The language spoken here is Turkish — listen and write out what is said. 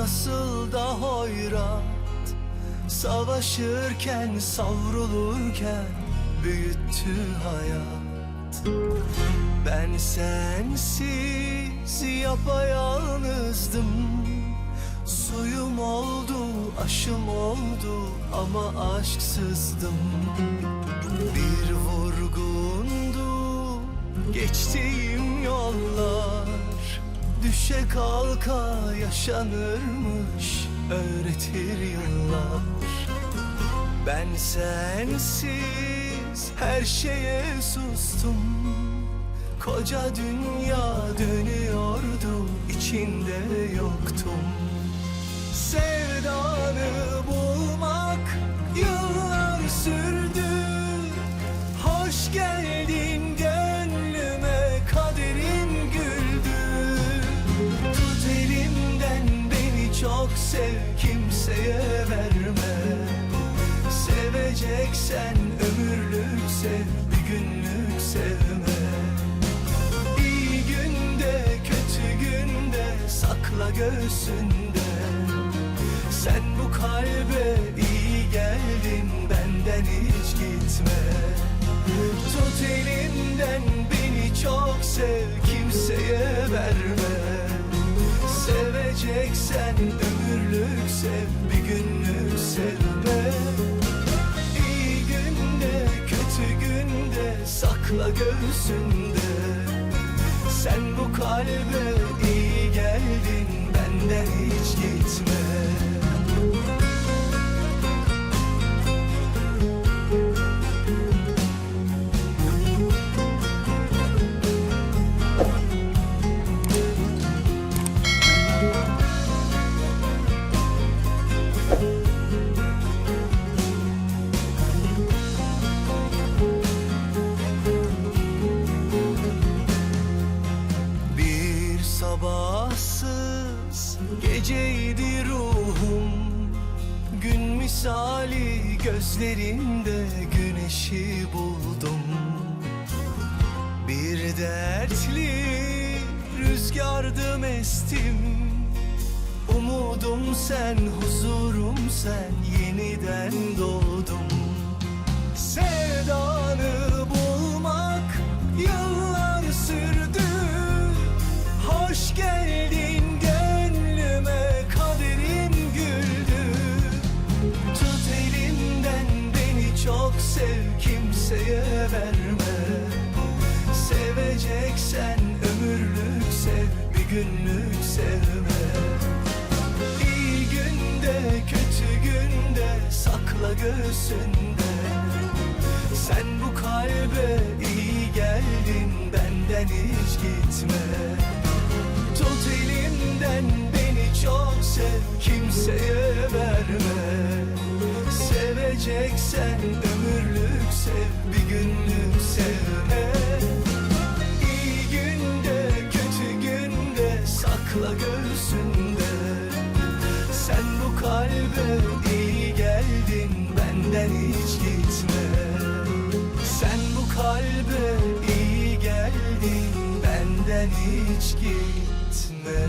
nasıl da hoyrat, savaşırken savrulurken büyüttü hayat. Ben sensiz yapayalnızdım, suyum oldu, aşım oldu ama aşksızdım. Bir vurgundu geçtiğim yollar, düşe kalka yaşanırmış öğretir yıllar. Ben sensiz her şeye sustum, koca dünya dönüyordu, içinde yoktum. Sevdanı bulmak yıllar sürdü, hoş geldin gönlüme, kaderim güldü. Tut elimden beni çok sev, kimseye verme. Seveceksen ömürlük sev, bir günlük sevme. İyi günde kötü günde sakla göğsünde. Sen bu kalbe iyi geldin, benden hiç gitme. Tut elimden beni çok sev, kimseye verme. Seveceksen ömürlük sev, bir günlük sevme. İyi günde kötü günde sakla göğsünde. Sen bu kalbe iyi geldin, benden hiç gitme. Sabahsız geceydi ruhum, gün misali gözlerinde güneşi buldum. Bir dertli rüzgardım estim, umudum sen, huzurum sen, yeniden doğdum. Sevdanı bulmak yıllar sürdü, hoş geldin gönlüme, kaderim güldü. Tut elimden beni çok sev, kimseye verme. Seveceksen ömürlük sev, bir günlük sevme. İyi günde kötü günde sakla göğsünde. Sen bu kalbe iyi geldin, benden hiç gitme. Tut elimden beni çok sev, kimseye verme. Seveceksen ömürlük sev, bir günlük sevme. İyi günde kötü günde sakla göğsünde. Sen bu kalbe iyi geldin, benden hiç gitme. Sen bu kalbe iyi geldin, benden hiç gitme.